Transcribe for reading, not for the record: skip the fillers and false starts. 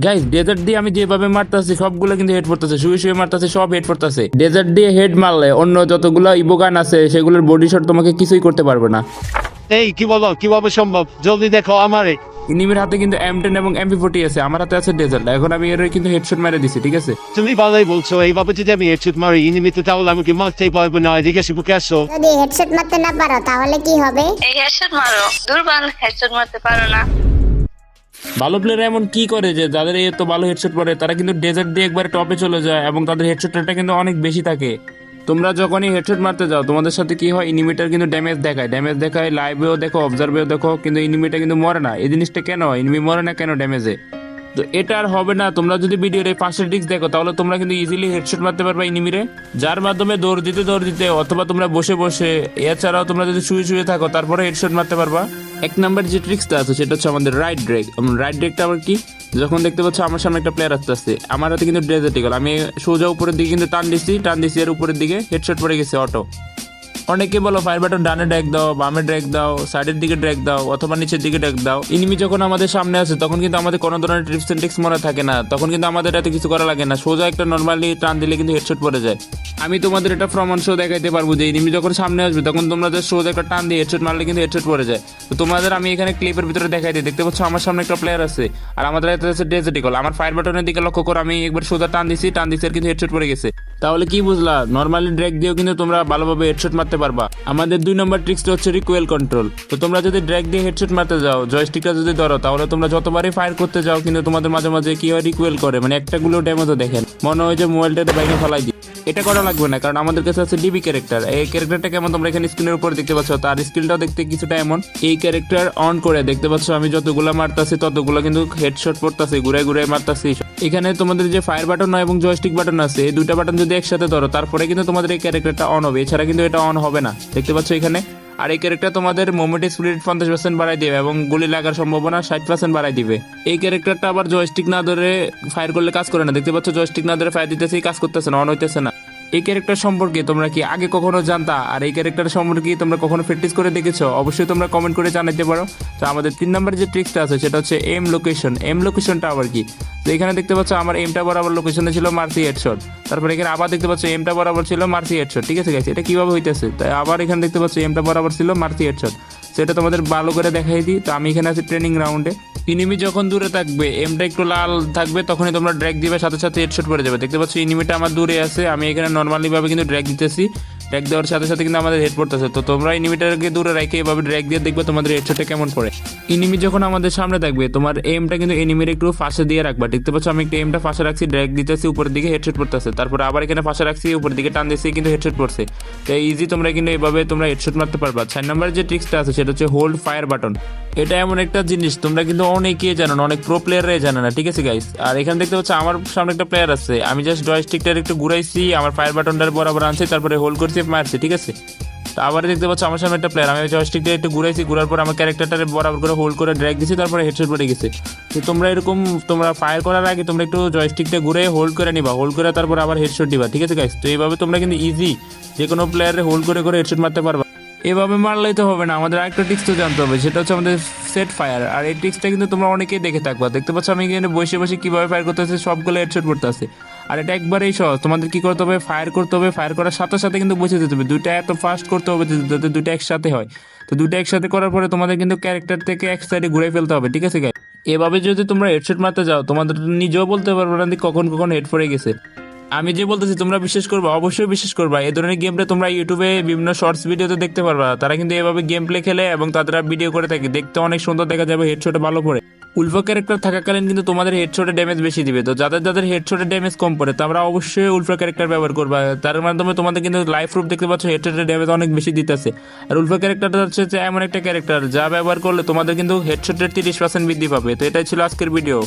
Guys dessert দিয়ে আমি যেভাবে মারতাছি সবগুলো কিন্তু হেড পড়তেছে, শুয়ে শুয়ে মারতাছি, সব হেড পড়তেছে। ডেজার্ট দিয়ে হেড মারলে অন্য যতগুলো ইবোগান আছে সেগুলোর বডি শট তোমাকে কিছুই করতে পারবে না। এই কি বলো, কিভাবে সম্ভব? জলদি দেখো আমারে। ইনিমির হাতে কিন্তু M10 এবং MP40 আছে, আমার হাতে আছে ডেজার্ট। এখন আমি এর কিন্তু হেডশট মেরে দিছি, ঠিক আছে? তুমি ভালোই বলছো, এইভাবে যদি আমি হেডশট মারি ইনিমিতে তাহলে আমাকে মারতেই পারবো না। এদিকে এসে বুকে আসো। যদি হেডশট মারতে না পারো তাহলে কি হবে? এই হেডশট মারো, দুর্বল হেডশট মারতে পারো না। ভালো প্লেয়ার এমন কি করে যে যাদের এত ভালো হেডশট পড়ে তারা কিন্তু ডেজার্ট দিয়ে একবারে টপে চলে যায় এবং তাদের হেডশট রেটটা কিন্তু অনেক বেশি থাকে। তোমরা যখনই হেডশট মারতে যাও তোমাদের সাথে কি হয়, ইনিমিটার কিন্তু ড্যামেজ দেখায় লাইভেও দেখো, অবজার্ভেও দেখো, কিন্তু ইনিমিটা কিন্তু মরে না। এই জিনিসটা কেন ইনিমি মরে না, কেন ড্যামেজে? তো এটা আর হবে না। তোমরা যদি ভিডিওর এই 5টা ট্রিক্স দেখো তাহলে তোমরা কিন্তু ইজিলি হেডশট মারতে পারবে ইনিমিরে, যার মাধ্যমে দৌড় দিতে অথবা তোমরা বসে বসে, এছাড়াও তোমরা যদি শুয়ে থাকো তারপরে হেডশট মারতে পারবা। এক নাম্বার যে ট্রিক্সটা আছে সেটা হচ্ছে আমাদের রাইট ড্রেগটা আবার কি, যখন দেখতে পাচ্ছ আমার সামনে একটা প্লেয়ার আসতেছে, আমার হাতে কিন্তু ডেজার্টিকল, আমি সোজা উপরের দিকে কিন্তু টান দিছি এর উপরের দিকে হেডশট পড়ে গেছে অটো। অনেকে বলো ফায়ার বাটন ডানে ড্র্যাগ দাও, বামে ড্র্যাগ দাও, সাইডের দিকে ড্র্যাগ দাও অথবা নিচের দিকে ড্র্যাগ দাও। ইনিমি যখন আমাদের সামনে আছে তখন কিন্তু আমাদের কোনো ধরনের টিপস এন্ড ট্রিক্স মনে থাকে না, তখন কিন্তু আমাদের এত কিছু করা লাগে না, সোজা একটা নর্মালি টান দিলে কিন্তু হেডশট পড়ে যায়। আমি তোমাদের এটা প্রমাণ সহ দেখাইতে পারবো যে ইনিমি যখন সামনে আসবে তখন তোমরা যে সোজা একটা টান দিয়ে হেডশট মারলে কিন্তু হেডশট পড়ে যায়। তো তোমাদের আমি এখানে ক্লিপের ভিতরে দেখাই দিই, দেখতে পাচ্ছ আমার সামনে একটা প্লেয়ার আছে আর আমাদের হাতে আছে ডেজার্টিকল। আমার ফায়ার বাটনের দিকে লক্ষ্য করে আমি একবার সোজা টান দিছি আর কিন্তু হেডশট পড়ে গেছে। তাহলে কি বুঝলা, নর্মালি ড্র্যাগ দিয়েও কিন্তু তোমরা ভালোভাবে হেডশট মারতে পারবা। আমাদের 2 নম্বর ট্রিক্সটা হচ্ছে রিকোয়েল কন্ট্রোল। তো তোমরা যদি ড্র্যাগ দিয়ে হেডশট মারতে যাও, জয়স্টিকটা যদি ধরো, তাহলে তোমরা যতবারই ফায়ার করতে যাও কিন্তু তোমাদের মাঝে মাঝে কি হয়, রিকোয়েল করে, মানে একটা গুলো ড্যামেজও দেখেন মনে হয় যে মোবাইলটাতে ভেঙে ফেলাই দিই। এটা করা লাগবে না, কারণ আমাদের কাছে আছে ডিবি ক্যারেক্টার। এই ক্যারেক্টারটা কেমন তোমরা এখানে স্ক্রিনের উপর দেখতে পাচ্ছ, তার স্কিলটাও দেখতে কিছুটা এমন। এই ক্যারেক্টার অন করে দেখতে পাচ্ছ আমি যতগুলো মারতাছি ততগুলো কিন্তু হেডশট পড়তাছে, ঘুরে মারতাছি। এখানে তোমাদের যে ফায়ার বাটন এবং জয়স্টিক বাটন আছে, এই দুইটা বাটন যদি একসাথে ধরো তারপরে কিন্তু তোমাদের এই ক্যারেক্টারটা অন হবে, এছাড়া কিন্তু এটা অন হবে না, দেখতে পাচ্ছ এখানে। আর এই ক্যারেক্টার তোমাদের মোমেন্ট স্পিড 50% বাড়াই দিবে এবং গুলি লাগার সম্ভাবনা 60% বাড়াই দিবে। এই ক্যারেক্টারটা আবার জয়স্টিক না ধরে ফায়ার করলে কাজ করে না, দেখতে পাচ্ছ জয়স্টিক না ধরে ফায়ার দিতেছে, কাজ করতেছে না, অন হইতেছে না। এই ক্যারেক্টার সম্পর্কে তোমরা কি আগে কখনো জানতা? আর এই ক্যারেক্টার সম্পর্কে তোমরা কখনো প্র্যাকটিস করে দেখেছো? অবশ্যই তোমরা কমেন্ট করে জানাতে পারো। তো আমাদের 3 নম্বর যে ট্রিক্সটা আছে সেটা হচ্ছে এম লোকেশনটা আবার কি। তো এখানে দেখতে পাচ্ছ আমার এমটা বরাবর লোকেশনে ছিল মার্সি হেডশট, তারপরে এখানে আবার দেখতে পাচ্ছ এমটা বরাবর ছিল মার্সি হেডশট, ঠিক আছে গাইস? এটা কিভাবে হইতেছে, তাই আবার এখানে দেখতে পাচ্ছ এমটা বরাবর ছিল মার্সি হেডশট, সেটা তোমাদের ভালো করে দেখাই দিই। তো আমি এখানে আছি ট্রেনিং রাউন্ডে। ইনিমি যখন দূরে থাকবে, এমটা একটু লাল থাকবে, তখনই তোমরা ড্র্যাগ দিবে, সাথে হেডশট পড়ে যাবে। দেখতে পাচ্ছ ইনিমিটা আমার দূরে আছে, আমি এখানে নর্মালি ভাবে কিন্তু ড্র্যাগ দিতেছি, ড্র্যাগ দেওয়ার সাথে কিন্তু আমাদের হেড পড়তেছে। তো তোমরা ইনিমিটারকে দূরে রেখে এভাবে ড্র্যাগ দিয়ে দেখবে তোমাদের হেডশটটা কেমন পড়ে। ইনিমি যখন আমাদের সামনে থাকবে তোমার এমটা কিন্তু এনিমির একটু ফাঁসে দিয়ে রাখবা, দেখতে পাচ্ছ আমি একটা এমটা ফাঁসে রাখছি, ড্র্যাগ দিতেছি, উপরের দিকে হেডশট পড়তেছে, তারপরে আবার এখানে ফাঁসে রাখছি, উপরের দিকে টান দিচ্ছি, কিন্তু হেডশট পড়ছে। তো ইজি তোমরা কিন্তু এভাবে তোমরা হেডশট মারতে পারবা। 4 নম্বর যে ট্রিক্সটা আছে সেটা হচ্ছে হোল্ড ফায়ার বাটন। এটা এমন একটা জিনিস তোমরা কিন্তু অনেকেই জানো না, অনেক প্রো প্লেয়াররাই জানে না, ঠিক আছে গাইস? আর এখানে দেখতে পাচ্ছ আমার সামনে একটা প্লেয়ার আছে, আমি জাস্ট জয়স্টিকটা একটু ঘুরাইছি, আমার ফায়ার বাটনটার বরাবর আনছি, তারপরে হোল্ড করছি, মারছি, ঠিক আছে? তো আবার দেখতে পাচ্ছ আমার সামনে একটা প্লেয়ার, আমি জয়স্টিকটা একটু ঘুরাইছি, ঘুরার পর আমার ক্যারেক্টারটারে বরাবর করে হোল্ড করে ড্র্যাগ দিছি, তারপরে হেডশট পড়ে গেছে। তো তোমরা এরকম তোমরা ফায়ার করার আগে তোমরা একটু জয়স্টিকটা ঘুরে হোল্ড করে নিবা, হোল্ড করে তারপর আবার হেডশট দিবা, ঠিক আছে গাইস? তো এইভাবে তোমরা কিন্তু ইজি যে কোনো প্লেয়ারে হোল্ড করে হেডশট মারতে পারবা। এভাবে মারলেই তো হবে না, আমাদের আরেকটা ট্রিক্স তো জানতে হবে, সেটা হচ্ছে আমাদের সেট ফায়ার। আর এই ট্রিক্সটা কিন্তু তোমরা অনেকেই দেখে থাকবা, দেখতে পাচ্ছ আমি এখানে বসে কিভাবে ফায়ার করতেছে, সবগুলো হেডশট পড়তেছে। আর এটা একবারেই সহজ, তোমাদের কি করতে হবে, ফায়ার করতে হবে, ফায়ার করার সাথে কিন্তু বসে যেতে হবে, দুইটা এত ফাস্ট করতে হবে যাতে দুইটা একসাথে হয়। তো দুইটা একসাথে করার পরে তোমাদের কিন্তু ক্যারেক্টার থেকে এক সাইডে ঘুরে ফেলতে হবে, ঠিক আছে গাইস? এভাবে যদি তোমরা হেডশট মারতে যাও তোমাদের নিজেও বলতে পারবে না কখন হেড পড়ে গেছে। আমি যে বলতেছি তোমরা বিশ্বাস করবা, অবশ্যই বিশ্বাস করবা। এই ধরনের গেম প্লে তোমরা ইউটিউবে বিভিন্ন শর্টস ভিডিওতে দেখতে পারবা, তারা কিন্তু এভাবে গেম প্লে খেলে এবং তারা ভিডিও করে থাকে, দেখতে অনেক সুন্দর দেখা যাবে, হেডশটে ভালো পড়ে। উলফা ক্যারেক্টার থাকাকালীন কিন্তু তোমাদের হেডশটে ড্যামেজ বেশি দিবে। তো যাদের হেডশটে ড্যামেজ কম পড়ে তোমরা অবশ্যই উলফা ক্যারেক্টার ব্যবহার করবা, তার মাধ্যমে তোমাদের কিন্তু লাইফ প্রুফ দেখতে পাচ্ছ হেডশটে ড্যামেজ অনেক বেশি দিতেছে। আর উলফা ক্যারেক্টারটা হচ্ছে যে এমন একটা ক্যারেক্টার যা ব্যবহার করলে তোমাদের কিন্তু হেডশটের 30% বৃদ্ধি পাবে। তো এটাই ছিল আজকের ভিডিও।